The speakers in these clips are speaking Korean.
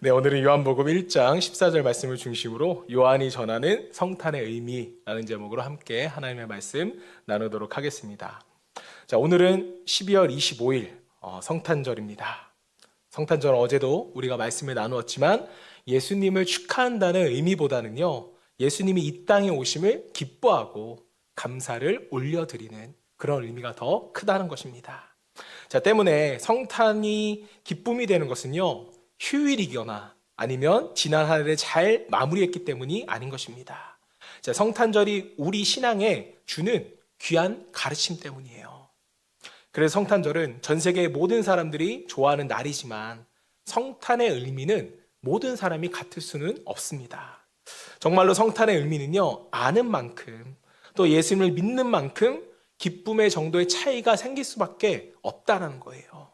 네, 오늘은 요한복음 1장 14절 말씀을 중심으로 요한이 전하는 성탄의 의미라는 제목으로 함께 하나님의 말씀 나누도록 하겠습니다. 자, 오늘은 12월 25일 성탄절입니다. 성탄절 어제도 우리가 말씀을 나누었지만 예수님을 축하한다는 의미보다는요, 예수님이 이 땅에 오심을 기뻐하고 감사를 올려드리는 그런 의미가 더 크다는 것입니다. 자, 때문에 성탄이 기쁨이 되는 것은요, 휴일이거나 아니면 지난 한 해를 잘 마무리했기 때문이 아닌 것입니다. 자, 성탄절이 우리 신앙에 주는 귀한 가르침 때문이에요. 그래서 성탄절은 전 세계의 모든 사람들이 좋아하는 날이지만 성탄의 의미는 모든 사람이 같을 수는 없습니다. 정말로 성탄의 의미는요, 아는 만큼 또 예수님을 믿는 만큼 기쁨의 정도의 차이가 생길 수밖에 없다는 거예요.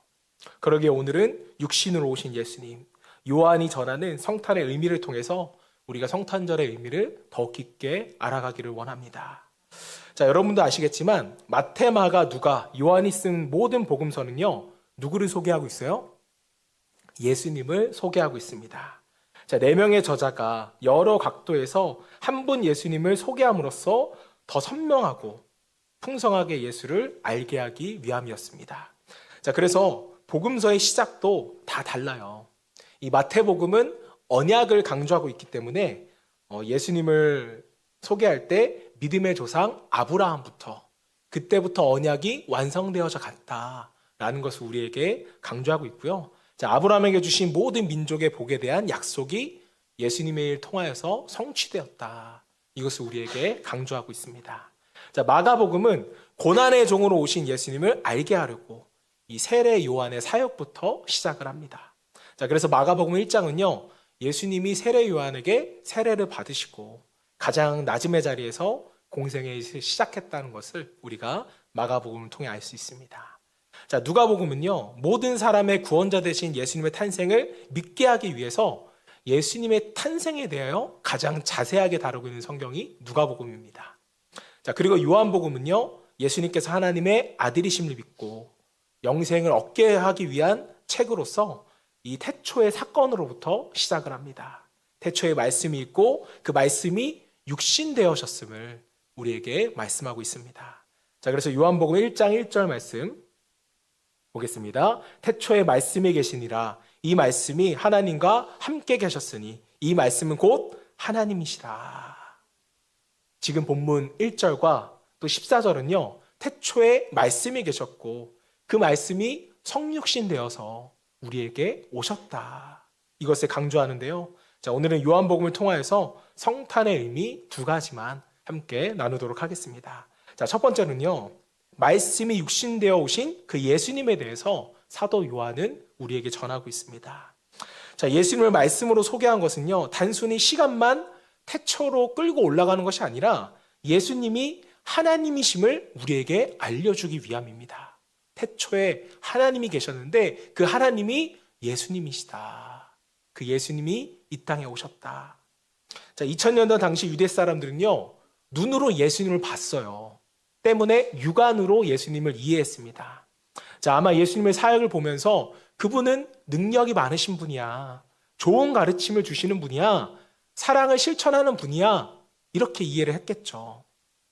그러기에 오늘은 육신으로 오신 예수님, 요한이 전하는 성탄의 의미를 통해서 우리가 성탄절의 의미를 더 깊게 알아가기를 원합니다. 자, 여러분도 아시겠지만 마태, 마가, 누가, 요한이 쓴 모든 복음서는요, 누구를 소개하고 있어요? 예수님을 소개하고 있습니다. 자, 4명의 저자가 여러 각도에서 한 분 예수님을 소개함으로써 더 선명하고 풍성하게 예수를 알게 하기 위함이었습니다. 자, 그래서 복음서의 시작도 다 달라요. 이 마태복음은 언약을 강조하고 있기 때문에 예수님을 소개할 때 믿음의 조상 아브라함부터 그때부터 언약이 완성되어져 갔다라는 것을 우리에게 강조하고 있고요. 자, 아브라함에게 주신 모든 민족의 복에 대한 약속이 예수님의 일 통하여서 성취되었다. 이것을 우리에게 강조하고 있습니다. 자, 마가복음은 고난의 종으로 오신 예수님을 알게 하려고 이 세례 요한의 사역부터 시작을 합니다. 자, 그래서 마가복음 1장은요, 예수님이 세례 요한에게 세례를 받으시고 가장 낮음의 자리에서 공생에 시작했다는 것을 우리가 마가복음을 통해 알 수 있습니다. 자, 누가복음은요, 모든 사람의 구원자 되신 예수님의 탄생을 믿게 하기 위해서 예수님의 탄생에 대하여 가장 자세하게 다루고 있는 성경이 누가복음입니다. 자, 그리고 요한복음은요, 예수님께서 하나님의 아들이심을 믿고 영생을 얻게 하기 위한 책으로서 이 태초의 사건으로부터 시작을 합니다. 태초에 말씀이 있고 그 말씀이 육신되어졌음을 우리에게 말씀하고 있습니다. 자, 그래서 요한복음 1장 1절 말씀 보겠습니다. 태초에 말씀이 계시니라. 이 말씀이 하나님과 함께 계셨으니 이 말씀은 곧 하나님이시라. 지금 본문 1절과 또 14절은요, 태초에 말씀이 계셨고 그 말씀이 성육신 되어서 우리에게 오셨다. 이것을 강조하는데요. 자, 오늘은 요한복음을 통하여서 성탄의 의미 2가지만 함께 나누도록 하겠습니다. 자, 첫 번째는요, 말씀이 육신되어 오신 그 예수님에 대해서 사도 요한은 우리에게 전하고 있습니다. 자, 예수님을 말씀으로 소개한 것은요, 단순히 시간만 태초로 끌고 올라가는 것이 아니라 예수님이 하나님이심을 우리에게 알려주기 위함입니다. 태초에 하나님이 계셨는데 그 하나님이 예수님이시다. 그 예수님이 이 땅에 오셨다. 자, 2000년대 당시 유대 사람들은요, 눈으로 예수님을 봤어요. 때문에 육안으로 예수님을 이해했습니다. 자, 아마 예수님의 사역을 보면서 그분은 능력이 많으신 분이야. 좋은 가르침을 주시는 분이야. 사랑을 실천하는 분이야. 이렇게 이해를 했겠죠.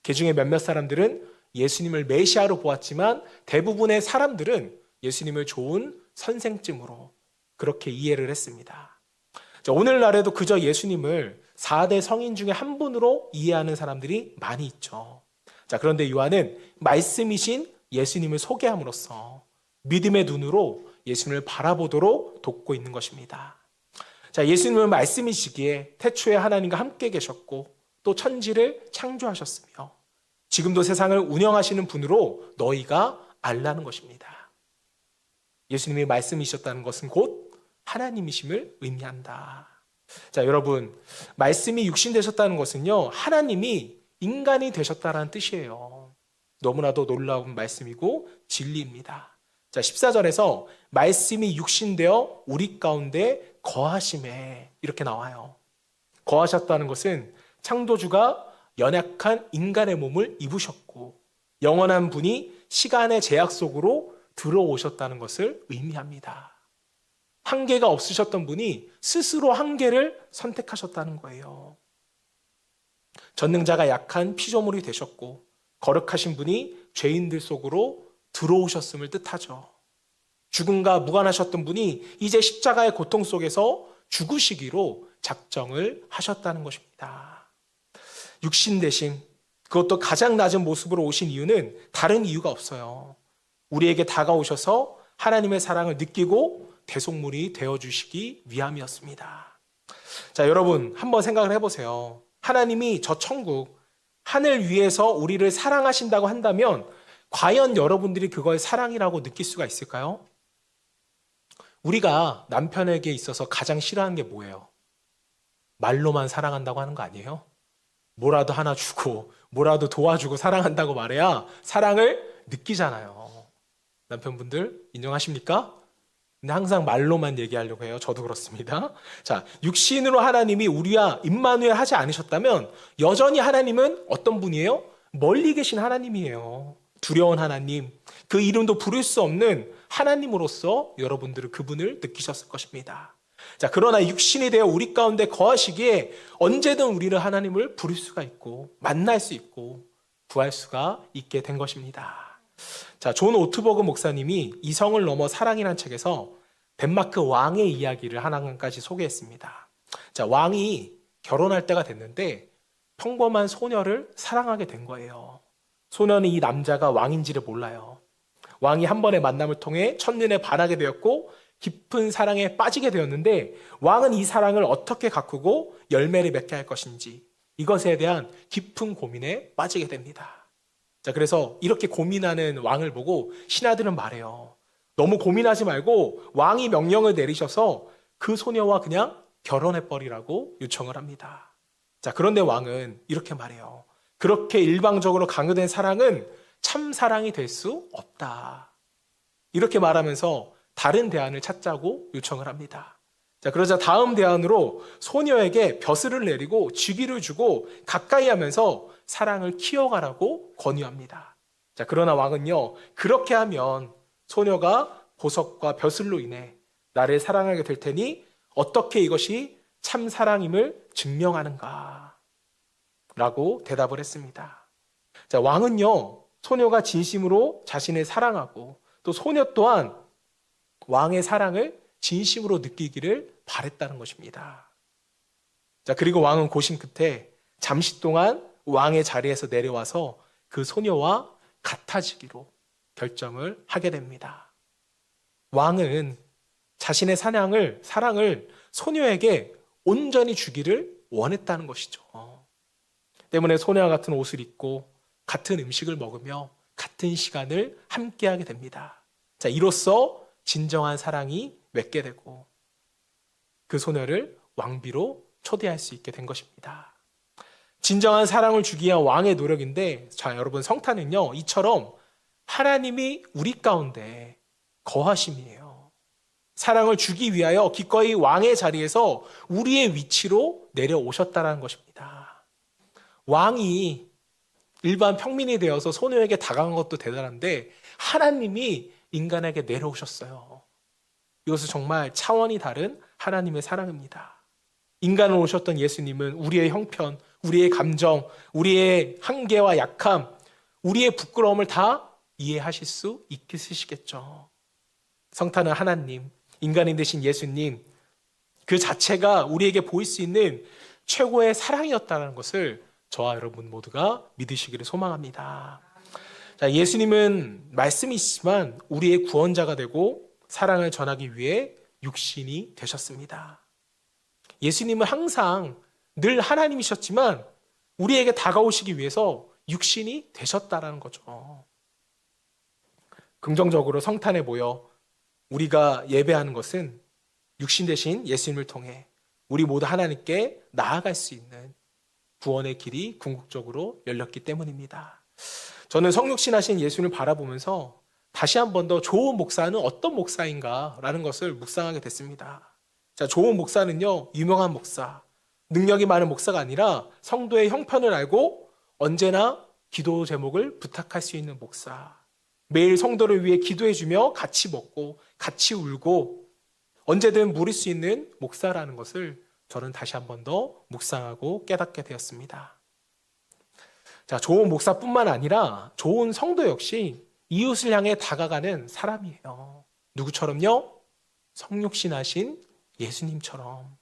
그중에 몇몇 사람들은 예수님을 메시아로 보았지만 대부분의 사람들은 예수님을 좋은 선생쯤으로 그렇게 이해를 했습니다. 자, 오늘날에도 그저 예수님을 4대 성인 중에 한 분으로 이해하는 사람들이 많이 있죠. 자, 그런데 요한은 말씀이신 예수님을 소개함으로써 믿음의 눈으로 예수님을 바라보도록 돕고 있는 것입니다. 자, 예수님은 말씀이시기에 태초에 하나님과 함께 계셨고 또 천지를 창조하셨으며 지금도 세상을 운영하시는 분으로 너희가 알라는 것입니다. 예수님이 말씀이셨다는 것은 곧 하나님이심을 의미한다. 자, 여러분, 말씀이 육신되셨다는 것은요, 하나님이 인간이 되셨다는 뜻이에요. 너무나도 놀라운 말씀이고 진리입니다. 자, 14절에서 말씀이 육신되어 우리 가운데 거하심에 이렇게 나와요. 거하셨다는 것은 창조주가 연약한 인간의 몸을 입으셨고 영원한 분이 시간의 제약 속으로 들어오셨다는 것을 의미합니다. 한계가 없으셨던 분이 스스로 한계를 선택하셨다는 거예요. 전능자가 약한 피조물이 되셨고 거룩하신 분이 죄인들 속으로 들어오셨음을 뜻하죠. 죽음과 무관하셨던 분이 이제 십자가의 고통 속에서 죽으시기로 작정을 하셨다는 것입니다. 육신 대신, 그것도 가장 낮은 모습으로 오신 이유는 다른 이유가 없어요. 우리에게 다가오셔서 하나님의 사랑을 느끼고 대속물이 되어주시기 위함이었습니다. 자, 여러분 한번 생각을 해보세요. 하나님이 저 천국, 하늘 위에서 우리를 사랑하신다고 한다면 과연 여러분들이 그걸 사랑이라고 느낄 수가 있을까요? 우리가 남편에게 있어서 가장 싫어하는 게 뭐예요? 말로만 사랑한다고 하는 거 아니에요? 뭐라도 하나 주고 뭐라도 도와주고 사랑한다고 말해야 사랑을 느끼잖아요. 남편분들 인정하십니까? 근데 항상 말로만 얘기하려고 해요. 저도 그렇습니다. 자, 육신으로 하나님이 우리와 임마누엘 하지 않으셨다면 여전히 하나님은 어떤 분이에요? 멀리 계신 하나님이에요. 두려운 하나님, 그 이름도 부를 수 없는 하나님으로서 여러분들은 그분을 느끼셨을 것입니다. 자, 그러나 육신이 되어 우리 가운데 거하시기에 언제든 우리를 하나님을 부를 수가 있고 만날 수 있고 구할 수가 있게 된 것입니다. 자, 존 오트버그 목사님이 이성을 넘어 사랑이라는 책에서 덴마크 왕의 이야기를 하나까지 소개했습니다. 자, 왕이 결혼할 때가 됐는데 평범한 소녀를 사랑하게 된 거예요. 소녀는 이 남자가 왕인지를 몰라요. 왕이 한 번의 만남을 통해 첫눈에 반하게 되었고 깊은 사랑에 빠지게 되었는데 왕은 이 사랑을 어떻게 가꾸고 열매를 맺게 할 것인지 이것에 대한 깊은 고민에 빠지게 됩니다. 자, 그래서 이렇게 고민하는 왕을 보고 신하들은 말해요. 너무 고민하지 말고 왕이 명령을 내리셔서 그 소녀와 그냥 결혼해버리라고 요청을 합니다. 자, 그런데 왕은 이렇게 말해요. 그렇게 일방적으로 강요된 사랑은 참 사랑이 될 수 없다. 이렇게 말하면서 다른 대안을 찾자고 요청을 합니다. 자, 그러자 다음 대안으로 소녀에게 벼슬을 내리고 직위를 주고 가까이 하면서 사랑을 키워가라고 권유합니다. 자, 그러나 왕은요, 그렇게 하면 소녀가 보석과 벼슬로 인해 나를 사랑하게 될 테니 어떻게 이것이 참 사랑임을 증명하는가? 라고 대답을 했습니다. 자, 왕은요, 소녀가 진심으로 자신을 사랑하고 또 소녀 또한 왕의 사랑을 진심으로 느끼기를 바랬다는 것입니다. 자, 그리고 왕은 고심 끝에 잠시 동안 왕의 자리에서 내려와서 그 소녀와 같아지기로 결정을 하게 됩니다. 왕은 자신의 사랑을 소녀에게 온전히 주기를 원했다는 것이죠. 때문에 소녀와 같은 옷을 입고 같은 음식을 먹으며 같은 시간을 함께하게 됩니다. 자, 이로써 진정한 사랑이 맺게 되고 그 소녀를 왕비로 초대할 수 있게 된 것입니다. 진정한 사랑을 주기 위한 왕의 노력인데, 자, 여러분, 성탄은요, 이처럼 하나님이 우리 가운데 거하심이에요. 사랑을 주기 위하여 기꺼이 왕의 자리에서 우리의 위치로 내려오셨다는 것입니다. 왕이 일반 평민이 되어서 소녀에게 다가간 것도 대단한데 하나님이 인간에게 내려오셨어요. 이것은 정말 차원이 다른 하나님의 사랑입니다. 인간으로 오셨던 예수님은 우리의 형편, 우리의 감정, 우리의 한계와 약함, 우리의 부끄러움을 다 이해하실 수 있으시겠죠. 성탄은 하나님, 인간인 되신 예수님, 그 자체가 우리에게 보일 수 있는 최고의 사랑이었다는 것을 저와 여러분 모두가 믿으시기를 소망합니다. 자, 예수님은 말씀이시지만 우리의 구원자가 되고 사랑을 전하기 위해 육신이 되셨습니다. 예수님은 항상 늘 하나님이셨지만 우리에게 다가오시기 위해서 육신이 되셨다라는 거죠. 긍정적으로 성탄에 모여 우리가 예배하는 것은 육신 되신 예수님을 통해 우리 모두 하나님께 나아갈 수 있는 구원의 길이 궁극적으로 열렸기 때문입니다. 저는 성육신 하신 예수님을 바라보면서 다시 한 번 더 좋은 목사는 어떤 목사인가라는 것을 묵상하게 됐습니다. 자, 좋은 목사는요, 유명한 목사, 능력이 많은 목사가 아니라 성도의 형편을 알고 언제나 기도 제목을 부탁할 수 있는 목사. 매일 성도를 위해 기도해주며 같이 먹고 같이 울고 언제든 물을 수 있는 목사라는 것을 저는 다시 한 번 더 묵상하고 깨닫게 되었습니다. 자, 좋은 목사뿐만 아니라 좋은 성도 역시 이웃을 향해 다가가는 사람이에요. 누구처럼요? 성육신하신 예수님처럼.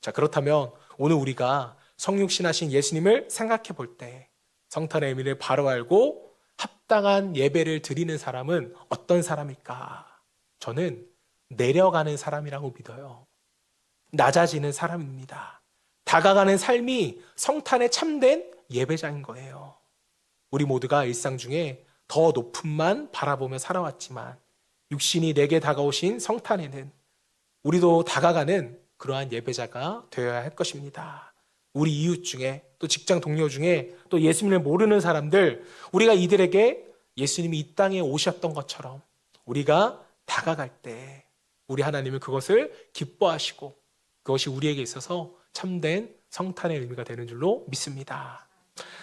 자, 그렇다면 오늘 우리가 성육신하신 예수님을 생각해 볼 때 성탄의 의미를 바로 알고 합당한 예배를 드리는 사람은 어떤 사람일까? 저는 내려가는 사람이라고 믿어요. 낮아지는 사람입니다. 다가가는 삶이 성탄의 참된 예배자인 거예요. 우리 모두가 일상 중에 더 높음만 바라보며 살아왔지만 육신이 내게 다가오신 성탄에는 우리도 다가가는 그러한 예배자가 되어야 할 것입니다. 우리 이웃 중에 또 직장 동료 중에 또 예수님을 모르는 사람들, 우리가 이들에게 예수님이 이 땅에 오셨던 것처럼 우리가 다가갈 때 우리 하나님은 그것을 기뻐하시고 그것이 우리에게 있어서 참된 성탄의 의미가 되는 줄로 믿습니다.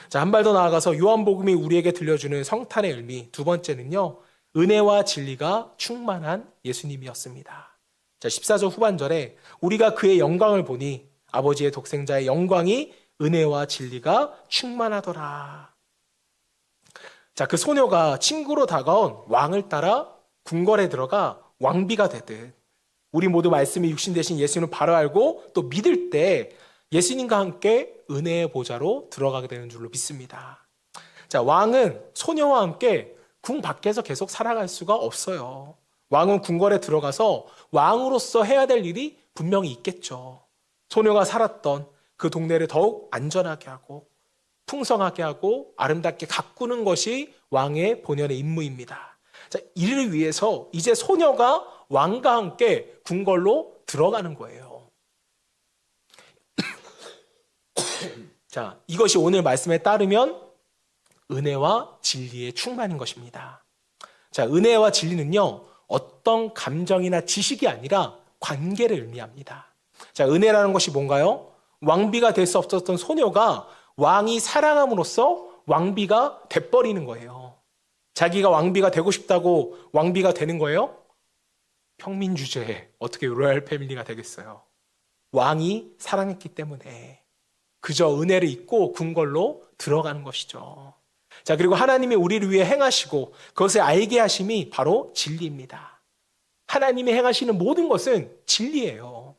자, 한 발 더 나아가서 요한복음이 우리에게 들려주는 성탄의 의미 두 번째는요, 은혜와 진리가 충만한 예수님이었습니다. 자, 14절 후반절에 우리가 그의 영광을 보니 아버지의 독생자의 영광이 은혜와 진리가 충만하더라. 자, 그 소녀가 친구로 다가온 왕을 따라 궁궐에 들어가 왕비가 되듯 우리 모두 말씀이 육신 되신 예수님을 바로 알고 또 믿을 때 예수님과 함께 은혜의 보좌로 들어가게 되는 줄로 믿습니다. 자, 왕은 소녀와 함께 궁 밖에서 계속 살아갈 수가 없어요. 왕은 궁궐에 들어가서 왕으로서 해야 될 일이 분명히 있겠죠. 소녀가 살았던 그 동네를 더욱 안전하게 하고 풍성하게 하고 아름답게 가꾸는 것이 왕의 본연의 임무입니다. 자, 이를 위해서 이제 소녀가 왕과 함께 궁궐로 들어가는 거예요. 자, 이것이 오늘 말씀에 따르면 은혜와 진리의 충만인 것입니다. 자, 은혜와 진리는요, 어떤 감정이나 지식이 아니라 관계를 의미합니다. 자, 은혜라는 것이 뭔가요? 왕비가 될 수 없었던 소녀가 왕이 사랑함으로써 왕비가 돼버리는 거예요. 자기가 왕비가 되고 싶다고 왕비가 되는 거예요? 평민 주제에 어떻게 로얄 패밀리가 되겠어요? 왕이 사랑했기 때문에 그저 은혜를 잊고 궁궐로 들어가는 것이죠. 자, 그리고 하나님이 우리를 위해 행하시고 그것을 알게 하심이 바로 진리입니다. 하나님이 행하시는 모든 것은 진리예요.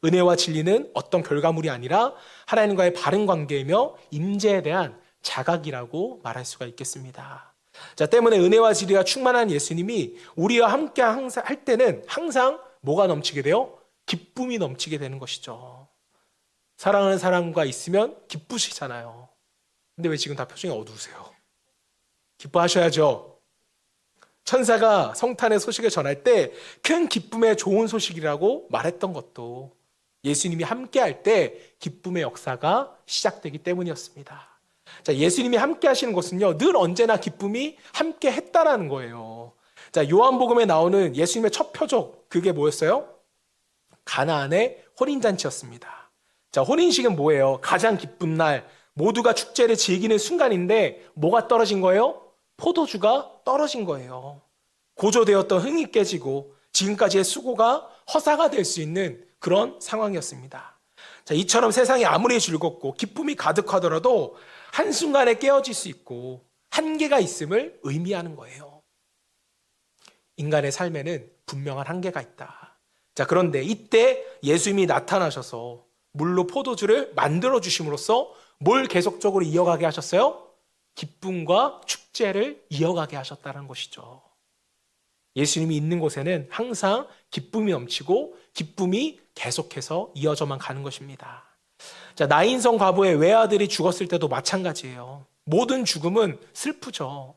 은혜와 진리는 어떤 결과물이 아니라 하나님과의 바른 관계이며 임재에 대한 자각이라고 말할 수가 있겠습니다. 자, 때문에 은혜와 진리가 충만한 예수님이 우리와 함께 항상 할 때는 항상 뭐가 넘치게 돼요? 기쁨이 넘치게 되는 것이죠. 사랑하는 사람과 있으면 기쁘시잖아요. 근데 왜 지금 다 표정이 어두우세요? 기뻐하셔야죠. 천사가 성탄의 소식을 전할 때 큰 기쁨의 좋은 소식이라고 말했던 것도 예수님이 함께 할 때 기쁨의 역사가 시작되기 때문이었습니다. 자, 예수님이 함께 하시는 것은요, 늘 언제나 기쁨이 함께 했다라는 거예요. 자, 요한복음에 나오는 예수님의 첫 표적, 그게 뭐였어요? 가나안의 혼인잔치였습니다. 자, 혼인식은 뭐예요? 가장 기쁜 날, 모두가 축제를 즐기는 순간인데 뭐가 떨어진 거예요? 포도주가 떨어진 거예요. 고조되었던 흥이 깨지고 지금까지의 수고가 허사가 될 수 있는 그런 상황이었습니다. 자, 이처럼 세상이 아무리 즐겁고 기쁨이 가득하더라도 한순간에 깨어질 수 있고 한계가 있음을 의미하는 거예요. 인간의 삶에는 분명한 한계가 있다. 자, 그런데 이때 예수님이 나타나셔서 물로 포도주를 만들어 주심으로써 뭘 계속적으로 이어가게 하셨어요? 기쁨과 축제를 이어가게 하셨다는 것이죠. 예수님이 있는 곳에는 항상 기쁨이 넘치고 기쁨이 계속해서 이어져만 가는 것입니다. 자, 나인성 과부의 외아들이 죽었을 때도 마찬가지예요. 모든 죽음은 슬프죠.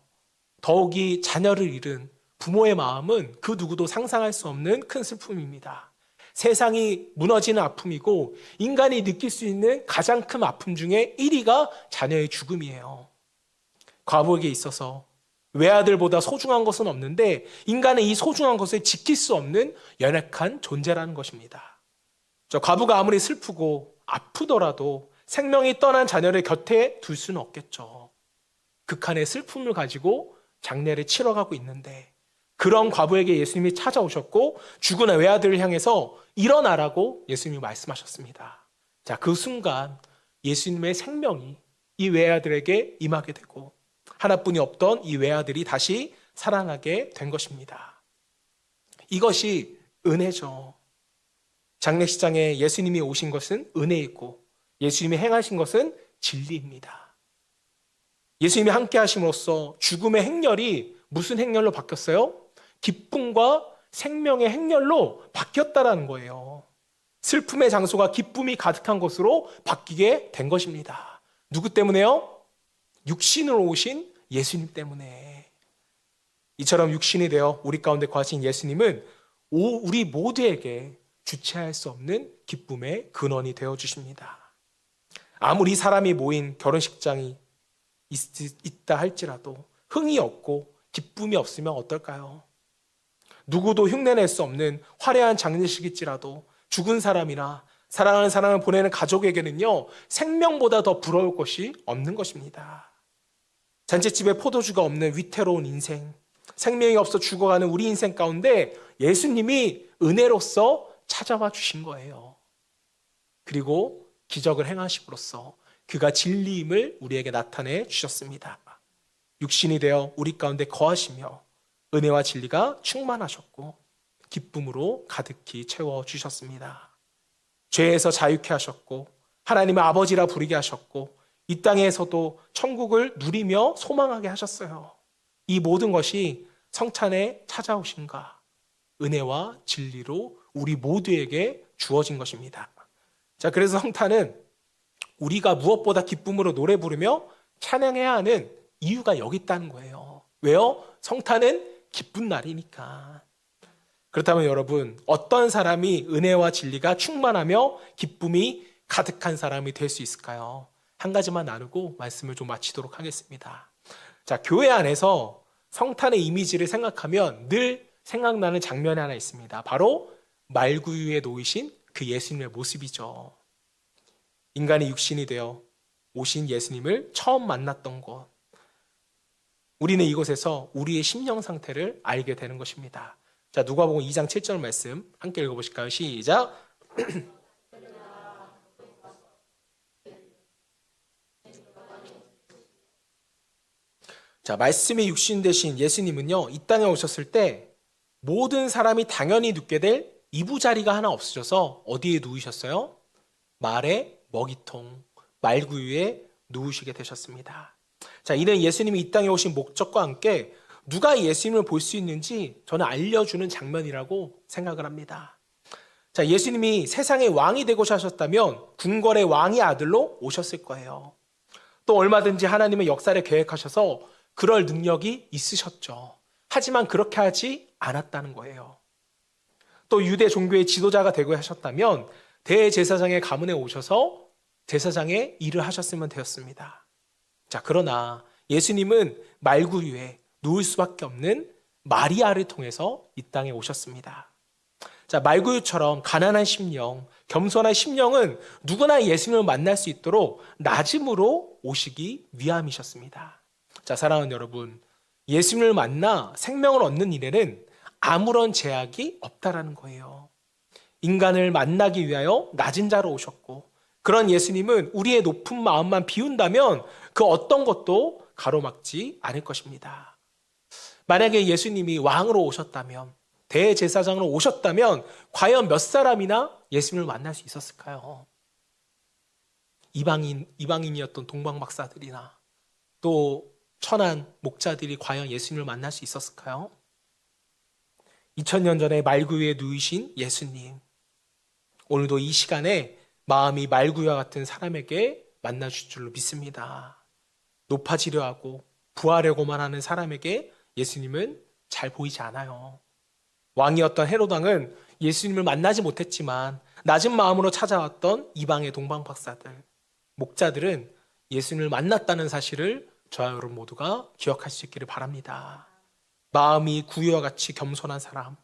더욱이 자녀를 잃은 부모의 마음은 그 누구도 상상할 수 없는 큰 슬픔입니다. 세상이 무너지는 아픔이고 인간이 느낄 수 있는 가장 큰 아픔 중에 1위가 자녀의 죽음이에요. 과부에게 있어서 외아들보다 소중한 것은 없는데 인간은 이 소중한 것을 지킬 수 없는 연약한 존재라는 것입니다. 저 과부가 아무리 슬프고 아프더라도 생명이 떠난 자녀를 곁에 둘 수는 없겠죠. 극한의 슬픔을 가지고 장례를 치러가고 있는데 그런 과부에게 예수님이 찾아오셨고 죽은 외아들을 향해서 일어나라고 예수님이 말씀하셨습니다. 자, 그 순간 예수님의 생명이 이 외아들에게 임하게 되고 하나뿐이 없던 이 외아들이 다시 살아나게 된 것입니다. 이것이 은혜죠. 장례식장에 예수님이 오신 것은 은혜이고 예수님이 행하신 것은 진리입니다. 예수님이 함께 하심으로써 죽음의 행렬이 무슨 행렬로 바뀌었어요? 기쁨과 생명의 행렬로 바뀌었다라는 거예요. 슬픔의 장소가 기쁨이 가득한 곳으로 바뀌게 된 것입니다. 누구 때문에요? 육신으로 오신 예수님 때문에. 이처럼 육신이 되어 우리 가운데 거하신 예수님은 우리 모두에게 주체할 수 없는 기쁨의 근원이 되어 주십니다. 아무리 사람이 모인 결혼식장이 있다 할지라도 흥이 없고 기쁨이 없으면 어떨까요? 누구도 흉내낼 수 없는 화려한 장례식일지라도 죽은 사람이나 사랑하는 사람을 보내는 가족에게는요, 생명보다 더 부러울 것이 없는 것입니다. 잔치집에 포도주가 없는 위태로운 인생, 생명이 없어 죽어가는 우리 인생 가운데 예수님이 은혜로서 찾아와 주신 거예요. 그리고 기적을 행하심으로써 그가 진리임을 우리에게 나타내 주셨습니다. 육신이 되어 우리 가운데 거하시며 은혜와 진리가 충만하셨고 기쁨으로 가득히 채워주셨습니다. 죄에서 자유케 하셨고 하나님의 아버지라 부르게 하셨고 이 땅에서도 천국을 누리며 소망하게 하셨어요. 이 모든 것이 성찬에 찾아오신가 은혜와 진리로 우리 모두에게 주어진 것입니다. 자, 그래서 성탄은 우리가 무엇보다 기쁨으로 노래 부르며 찬양해야 하는 이유가 여기 있다는 거예요. 왜요? 성탄은 기쁜 날이니까. 그렇다면 여러분, 어떤 사람이 은혜와 진리가 충만하며 기쁨이 가득한 사람이 될 수 있을까요? 한 가지만 나누고 말씀을 좀 마치도록 하겠습니다. 자, 교회 안에서 성탄의 이미지를 생각하면 늘 생각나는 장면이 하나 있습니다. 바로 말구유에 놓이신 그 예수님의 모습이죠. 인간이 육신이 되어 오신 예수님을 처음 만났던 곳. 우리는 이곳에서 우리의 심령 상태를 알게 되는 것입니다. 자, 누가복음 2장 7절 말씀 함께 읽어보실까요? 시작. 자, 말씀이 육신 되신 예수님은요, 이 땅에 오셨을 때 모든 사람이 당연히 눕게 될 이부자리가 하나 없으셔서 어디에 누우셨어요? 말의 먹이통, 말구유에 누우시게 되셨습니다. 자, 이는 예수님이 이 땅에 오신 목적과 함께 누가 예수님을 볼 수 있는지 저는 알려주는 장면이라고 생각을 합니다. 자, 예수님이 세상의 왕이 되고자 하셨다면 궁궐의 왕의 아들로 오셨을 거예요. 또 얼마든지 하나님의 역사를 계획하셔서 그럴 능력이 있으셨죠. 하지만 그렇게 하지 않았다는 거예요. 또 유대 종교의 지도자가 되고 하셨다면 대제사장의 가문에 오셔서 제사장의 일을 하셨으면 되었습니다. 자, 그러나 예수님은 말구유에 누울 수밖에 없는 마리아를 통해서 이 땅에 오셨습니다. 자, 말구유처럼 가난한 심령, 겸손한 심령은 누구나 예수님을 만날 수 있도록 낮음으로 오시기 위함이셨습니다. 자, 사랑하는 여러분, 예수님을 만나 생명을 얻는 일에는 아무런 제약이 없다라는 거예요. 인간을 만나기 위하여 낮은 자로 오셨고, 그런 예수님은 우리의 높은 마음만 비운다면 그 어떤 것도 가로막지 않을 것입니다. 만약에 예수님이 왕으로 오셨다면, 대제사장으로 오셨다면 과연 몇 사람이나 예수님을 만날 수 있었을까요? 이방인이었던 동방박사들이나 또 천한 목자들이 과연 예수님을 만날 수 있었을까요? 2000년 전에 말구유에 누이신 예수님, 오늘도 이 시간에 마음이 말구유와 같은 사람에게 만나줄 줄로 믿습니다. 높아지려 하고 부하려고만 하는 사람에게 예수님은 잘 보이지 않아요. 왕이었던 헤로당은 예수님을 만나지 못했지만 낮은 마음으로 찾아왔던 이방의 동방박사들, 목자들은 예수님을 만났다는 사실을 저와 여러분 모두가 기억할 수 있기를 바랍니다. 마음이 구유와 같이 겸손한 사람,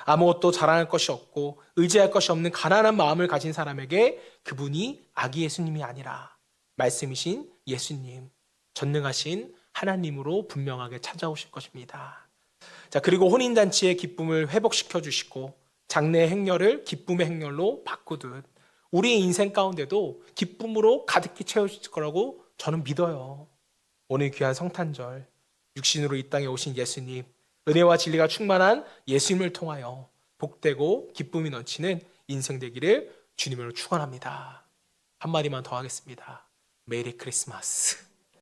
아무것도 자랑할 것이 없고 의지할 것이 없는 가난한 마음을 가진 사람에게 그분이 아기 예수님이 아니라 말씀이신 예수님, 전능하신 하나님으로 분명하게 찾아오실 것입니다. 자, 그리고 혼인잔치의 기쁨을 회복시켜 주시고 장래의 행렬을 기쁨의 행렬로 바꾸듯 우리의 인생 가운데도 기쁨으로 가득히 채워질 거라고 저는 믿어요. 오늘 귀한 성탄절, 육신으로 이 땅에 오신 예수님, 은혜와 진리가 충만한 예수님을 통하여 복되고 기쁨이 넘치는 인생 되기를 주님으로 축원합니다. 한마디만 더 하겠습니다. 메리 크리스마스.